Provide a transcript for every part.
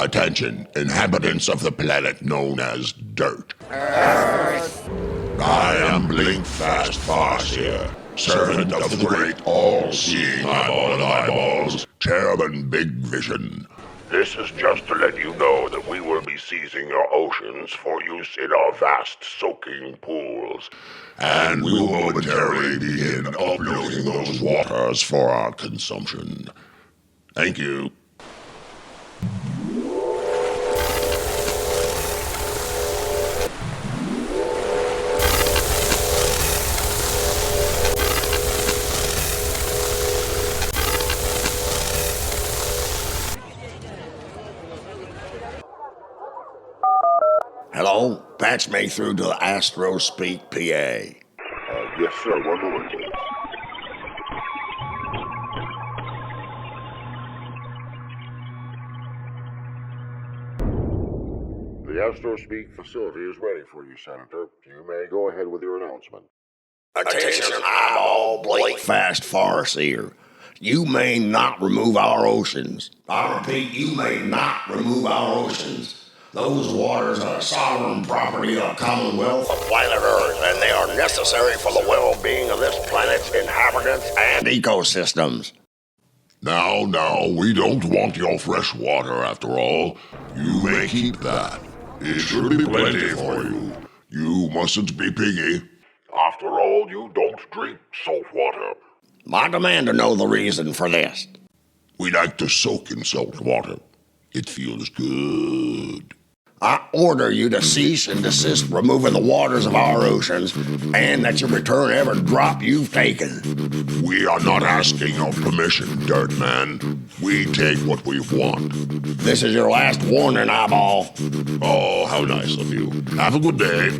Attention, inhabitants of the planet known as Dirt. I am Blinkfast Farseer, servant of the great all-seeing eyeball of eyeballs, chairman Big Vision. This is just to let you know that we will be seizing your oceans for use in our vast soaking pools. And we will momentarily begin uploading those waters for our consumption. Thank you. Hello? Patch me through to Astro Speak PA. Yes, sir. 1 moment, please. The Astro Speak facility is ready for you, Senator. You may go ahead with your announcement. Attention, eyeball Blinkfast Farseer. You may not remove our oceans. I repeat, you may not remove our oceans. Those waters are sovereign property of the Commonwealth of planet Earth, and they are necessary for the well-being of this planet's inhabitants and ecosystems. Now, we don't want your fresh water after all. You may keep that. It should be plenty for you. You mustn't be piggy. After all, you don't drink salt water. I demand to know the reason for this. We like to soak in salt water. It feels good. I order you to cease and desist removing the waters of our oceans, and that you return every drop you've taken. We are not asking your permission, Dirt Man. We take what we want. This is your last warning, eyeball. Oh, how nice of you. Have a good day.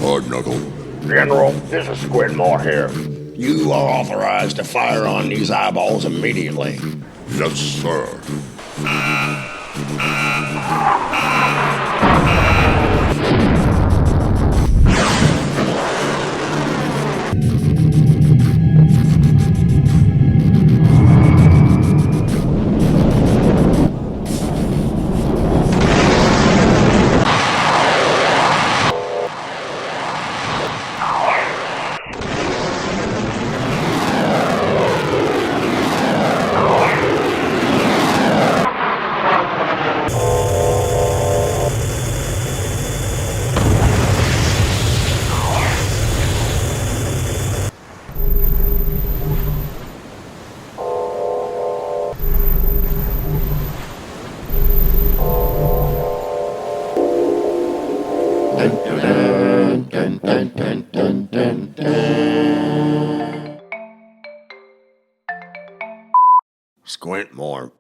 Hard knuckle. General, this is Squidmore here. You are authorized to fire on these eyeballs immediately. Yes, sir. dun, dun, dun, dun, dun, dun. Squint more.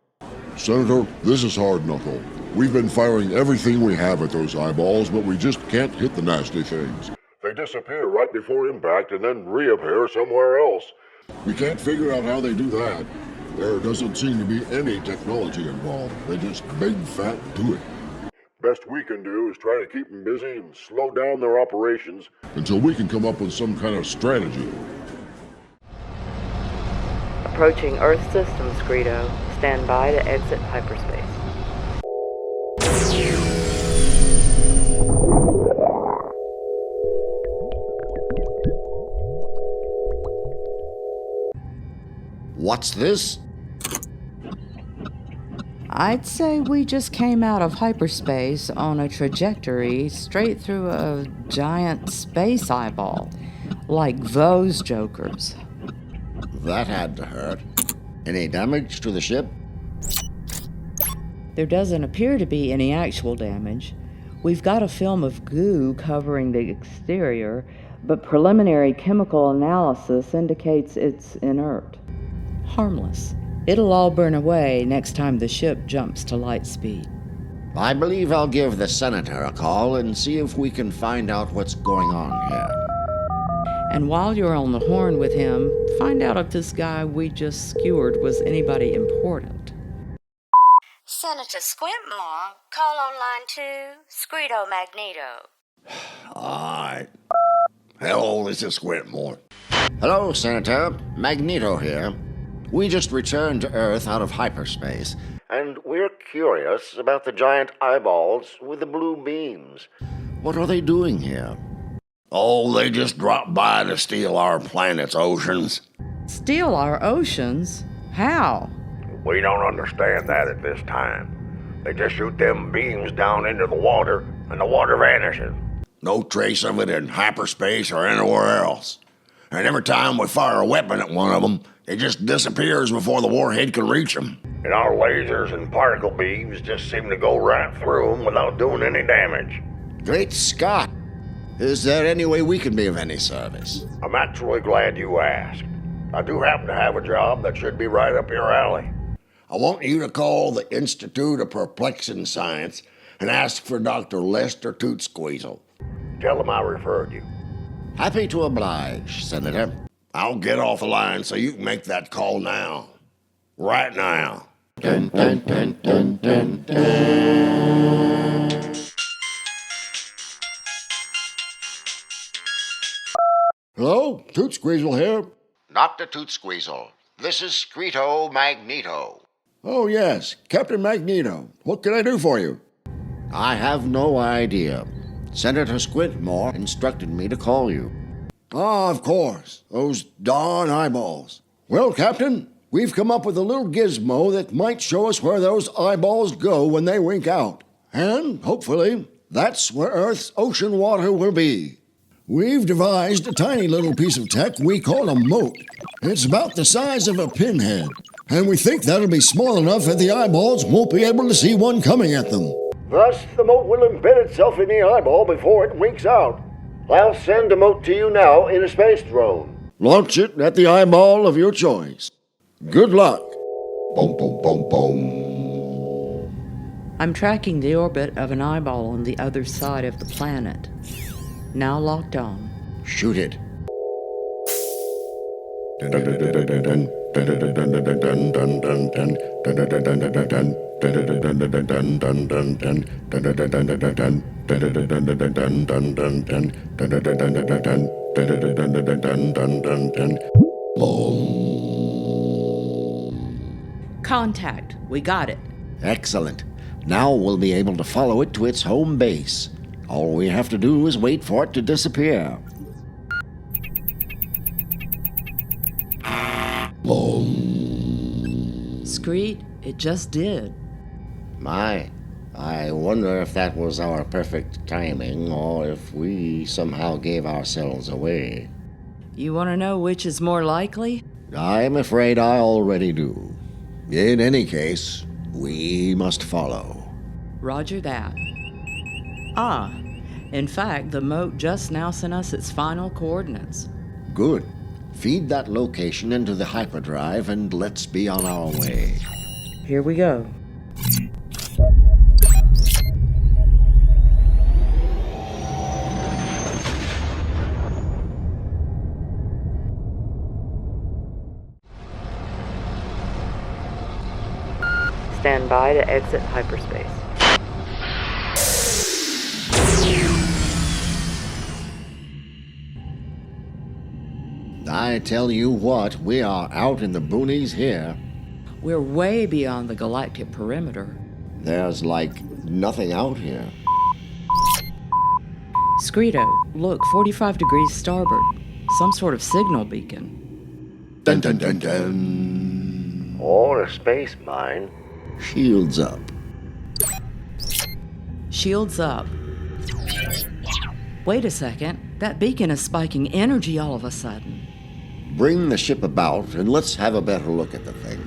Senator, this is hard knuckle. We've been firing everything we have at those eyeballs, but we just can't hit the nasty things. They disappear right before impact and then reappear somewhere else. We can't figure out how they do that. There doesn't seem to be any technology involved. They just big fat do it. Best we can do is try to keep them busy and slow down their operations until we can come up with some kind of strategy. Approaching Earth systems, Screeto. Stand by to exit hyperspace. What's this? I'd say we just came out of hyperspace on a trajectory straight through a giant space eyeball, like those jokers. That had to hurt. Any damage to the ship? There doesn't appear to be any actual damage. We've got a film of goo covering the exterior, but preliminary chemical analysis indicates it's inert. Harmless. It'll all burn away next time the ship jumps to light speed. I believe I'll give the Senator a call and see if we can find out what's going on here. And while you're on the horn with him, find out if this guy we just skewered was anybody important. Senator Squintmore, call on line 2, Screeto Magneeto. Alright. Hello, this is Squintmore. Hello, Senator. Magneeto here. We just returned to Earth out of hyperspace, and we're curious about the giant eyeballs with the blue beams. What are they doing here? Oh, they just dropped by to steal our planet's oceans. Steal our oceans? How? We don't understand that at this time. They just shoot them beams down into the water, and the water vanishes. No trace of it in hyperspace or anywhere else. And every time we fire a weapon at one of them, it just disappears before the warhead can reach them. And our lasers and particle beams just seem to go right through them without doing any damage. Great Scott! Is there any way we can be of any service? I'm actually glad you asked. I do happen to have a job that should be right up your alley. I want you to call the Institute of Perplexing Science and ask for Dr. Lester Tootsqueezle. Tell him I referred you. Happy to oblige, Senator. I'll get off the line so you can make that call now. Right now. Dun, dun, dun, dun, dun, dun. Hello, Tootsqueezle here. Dr. Tootsqueezle, this is Screeto Magneeto. Oh, yes, Captain Magneeto. What can I do for you? I have no idea. Senator Squintmore instructed me to call you. Ah, of course. Those darn eyeballs. Well, Captain, we've come up with a little gizmo that might show us where those eyeballs go when they wink out. And, hopefully, that's where Earth's ocean water will be. We've devised a tiny little piece of tech we call a mote. It's about the size of a pinhead, and we think that'll be small enough that the eyeballs won't be able to see one coming at them. Thus, the mote will embed itself in the eyeball before it winks out. I'll send a mote to you now in a space drone. Launch it at the eyeball of your choice. Good luck. Boom, boom, boom, boom. I'm tracking the orbit of an eyeball on the other side of the planet. Now locked on. Shoot it. Contact. We got it. Excellent. Now we'll be able to follow it to its home base. All we have to do is wait for it to disappear. Screet, it just did. My, I wonder if that was our perfect timing or if we somehow gave ourselves away. You want to know which is more likely? I'm afraid I already do. In any case, we must follow. Roger that. Ah, In fact, the moat just now sent us its final coordinates. Good. Feed that location into the hyperdrive and let's be on our way. Here we go. Stand by to exit hyperspace. I tell you what, we are out in the boonies here. We're way beyond the galactic perimeter. There's like nothing out here. Screeto, look, 45 degrees starboard. Some sort of signal beacon. Dun dun dun dun. Or a space mine. Shields up. Shields up. Wait a second. That beacon is spiking energy all of a sudden. Bring the ship about and let's have a better look at the thing.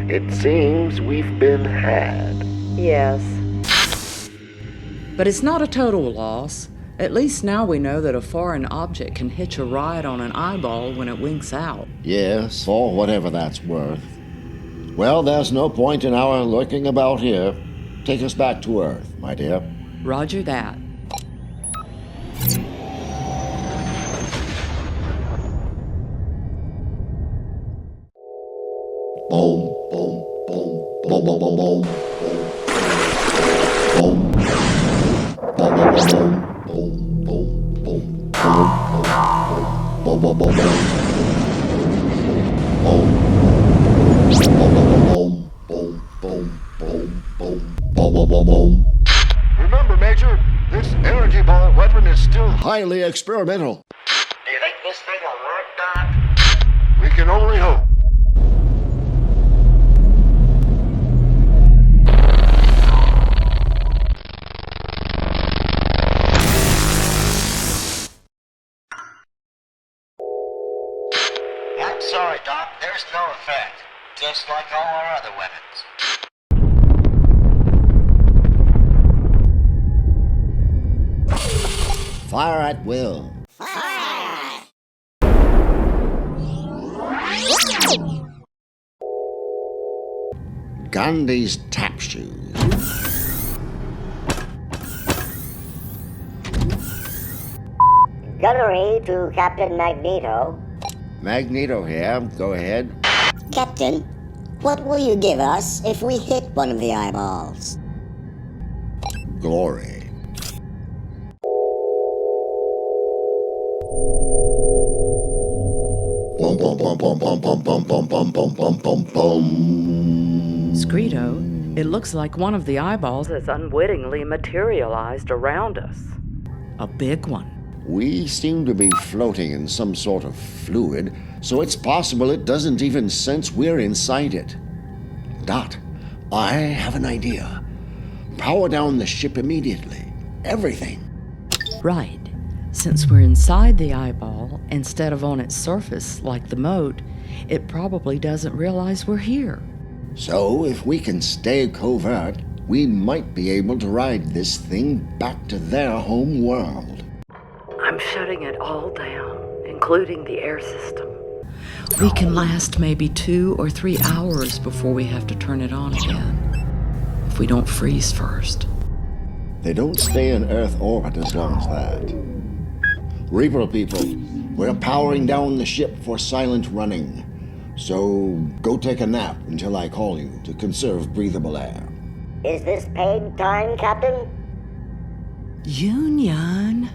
It seems we've been had. Yes. But it's not a total loss. At least now we know that a foreign object can hitch a ride on an eyeball when it winks out. Yes, for whatever that's worth. Well, there's no point in our lurking about here. Take us back to Earth, my dear. Roger that. Boom, boom, boom, boom, boom, boom, boom, boom, boom, boom, boom. Boom, boom, boom, boom, boom, boom, boom, boom, boom, boom. Remember, Major, this energy ball weapon is still Highly experimental. Do you think this thing will work, Doc? We can only hope. I'm sorry, Doc. There's no effect. Just like all our other weapons. Fire at will. Gandhi's tap shoes. Gunnery to Captain Magneeto. Magneeto here. Go ahead. Captain, what will you give us if we hit one of the eyeballs? Glory. Bum, bum, bum, bum, bum, bum, bum, bum, bum, bum, bum, bum, bum. Screeto, it looks like one of the eyeballs has unwittingly materialized around us. A big one. We seem to be floating in some sort of fluid, so it's possible it doesn't even sense we're inside it. Dot, I have an idea. Power down the ship immediately. Everything. Right. Since we're inside the eyeball, instead of on its surface like the moat, it probably doesn't realize we're here. So if we can stay covert, we might be able to ride this thing back to their home world. I'm shutting it all down, including the air system. We can last maybe 2 or 3 hours before we have to turn it on again, if we don't freeze first. They don't stay in Earth orbit as long as that. Reaper people, we're powering down the ship for silent running. So go take a nap until I call you to conserve breathable air. Is this paid time, Captain? Union.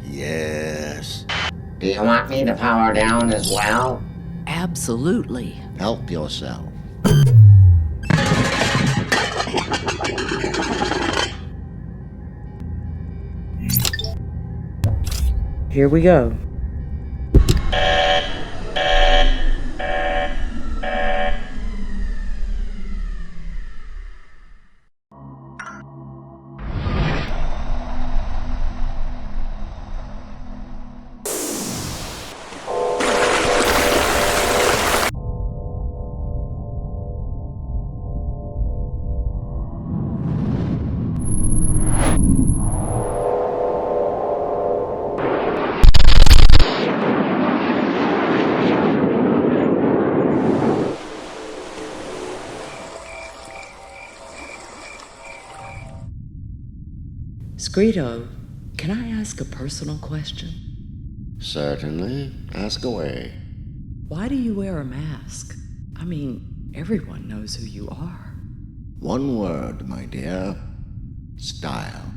Yes. Do you want me to power down as well? Absolutely. Help yourself. Here we go. Screeto, can I ask a personal question? Certainly. Ask away. Why do you wear a mask? I mean, everyone knows who you are. One word, my dear. Style.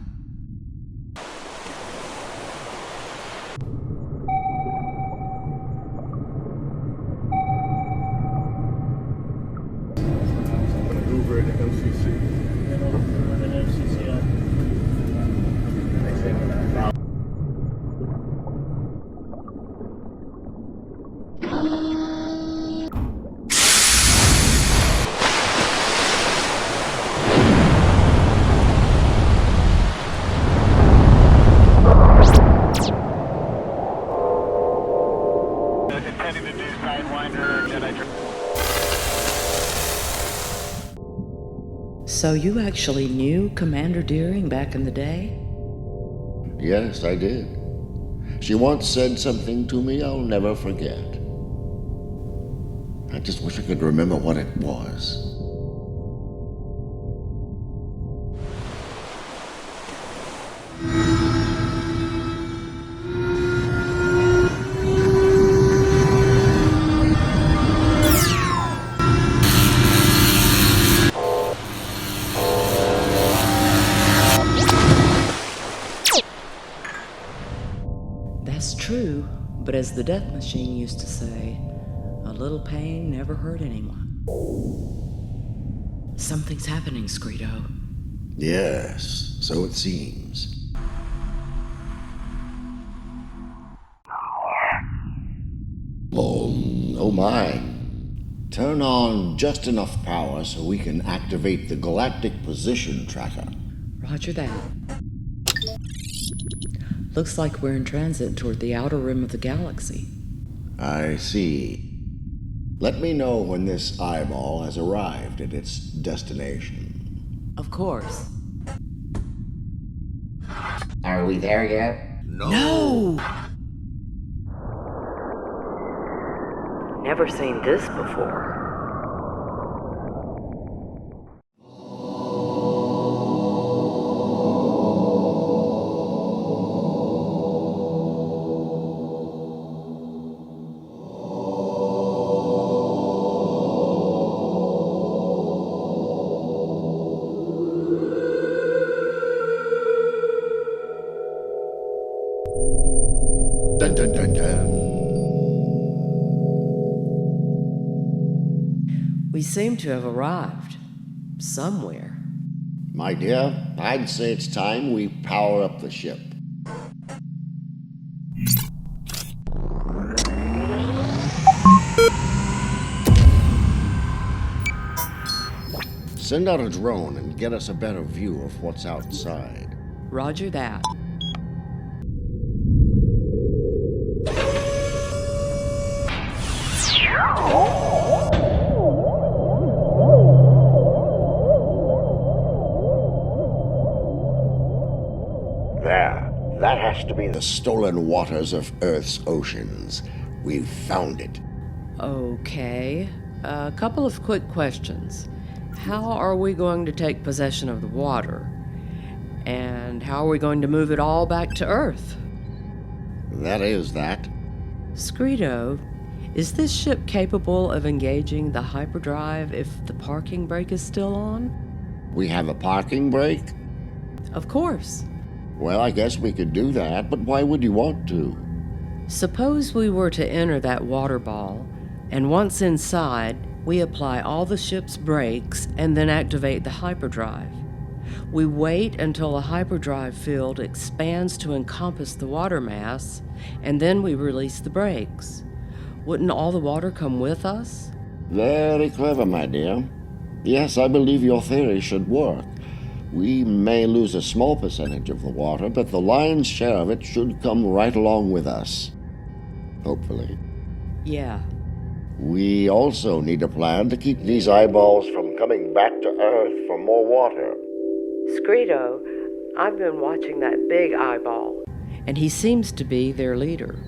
Maneuver in MCC. Intending to do Sidewinder, Jedi. So you actually knew Commander Deering back in the day? Yes, I did. She once said something to me I'll never forget. I just wish I could remember what it was. That's true, but as the Death Machine used to say, a little pain never hurt anyone. Something's happening, Screeto. Yes, so it seems. Oh my. Turn on just enough power so we can activate the galactic position tracker. Roger that. Looks like we're in transit toward the outer rim of the galaxy. I see. Let me know when this eyeball has arrived at its destination. Of course. Are we there yet? No! Never seen this before. Dun dun dun dun. We seem to have arrived. Somewhere. My dear, I'd say it's time we power up the ship. Send out a drone and get us a better view of what's outside. Roger that. There. That has to be the stolen waters of Earth's oceans. We've found it. Okay. A couple of quick questions. How are we going to take possession of the water? And how are we going to move it all back to Earth? That is that. Screeto, is this ship capable of engaging the hyperdrive if the parking brake is still on? We have a parking brake? Of course. Well, I guess we could do that, but why would you want to? Suppose we were to enter that water ball, and once inside, we apply all the ship's brakes and then activate the hyperdrive. We wait until the hyperdrive field expands to encompass the water mass, and then we release the brakes. Wouldn't all the water come with us? Very clever, my dear. Yes, I believe your theory should work. We may lose a small percentage of the water, but the lion's share of it should come right along with us. Hopefully. Yeah. We also need a plan to keep these eyeballs from coming back to Earth for more water. Screeto, I've been watching that big eyeball, and he seems to be their leader.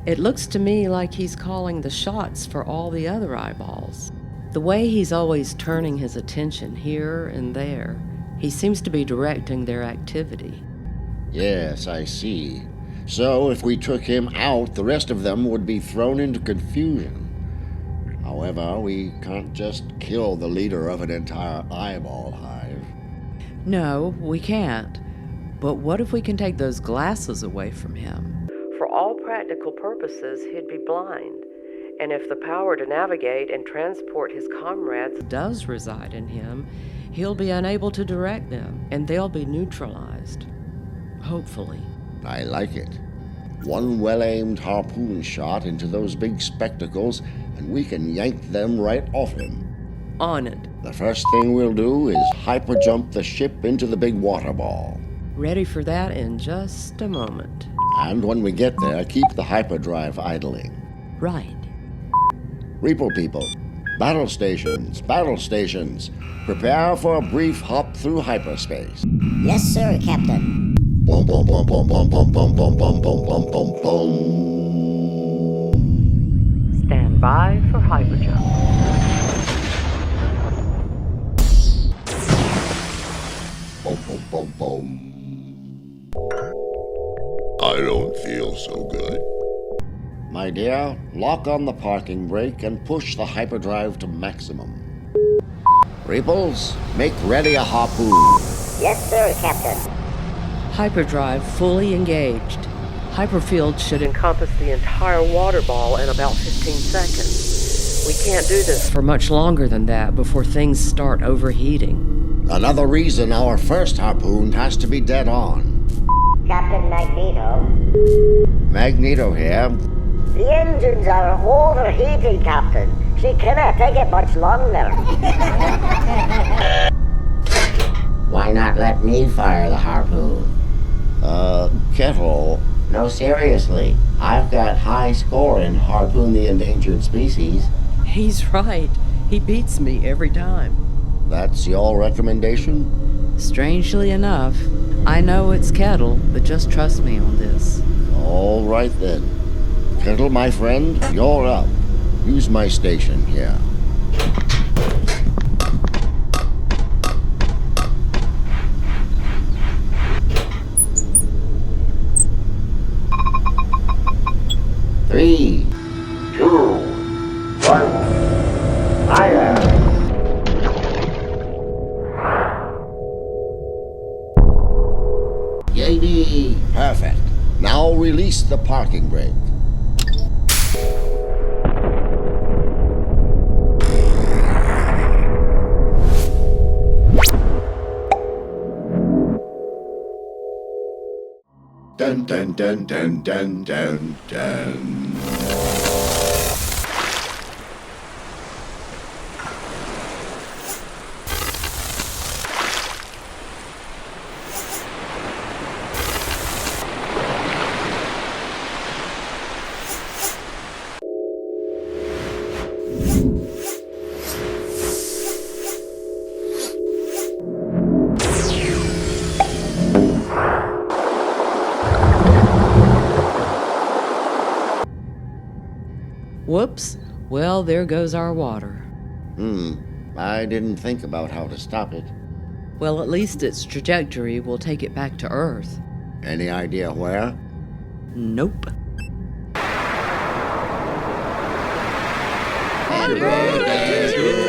It looks to me like he's calling the shots for all the other eyeballs. The way he's always turning his attention here and there, he seems to be directing their activity. Yes, I see. So if we took him out, the rest of them would be thrown into confusion. However, we can't just kill the leader of an entire eyeball hive. No, we can't. But what if we can take those glasses away from him? For all practical purposes, he'd be blind. And if the power to navigate and transport his comrades does reside in him, he'll be unable to direct them, and they'll be neutralized. Hopefully. I like it. One well-aimed harpoon shot into those big spectacles, and we can yank them right off him. On it. The first thing we'll do is hyperjump the ship into the big water ball. Ready for that in just a moment. And when we get there, keep the hyperdrive idling. Right. Repo people, battle stations, prepare for a brief hop through hyperspace. Yes, sir, Captain. Boom, boom, boom, boom, boom, boom, boom, boom, boom, boom, boom, boom, boom. Stand by for hyperjump. Boom, boom, boom, boom. I don't feel so good. My dear, lock on the parking brake and push the hyperdrive to maximum. Reaples, make ready a harpoon. Yes, sir, Captain. Hyperdrive fully engaged. Hyperfield should encompass the entire water ball in about 15 seconds. We can't do this for much longer than that before things start overheating. Another reason our first harpoon has to be dead on. Captain Magneeto. Magneeto here. The engines are overheating, Captain. She cannot take it much longer. Why not let me fire the harpoon? Kettle. No, seriously. I've got high score in Harpoon the Endangered Species. He's right. He beats me every time. That's your recommendation? Strangely enough, I know it's Kettle, but just trust me on this. All right then. Kettle, my friend, you're up. Use my station here. Three, 2, 1, fire! Yay! Perfect. Now release the parking brake. Dun dun dun dun dun dun dun. Whoops. Well, there goes our water. I didn't think about how to stop it. Well, at least its trajectory will take it back to Earth. Any idea where? Nope. Happy birthday to you!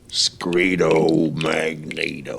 Screeto Magneeto.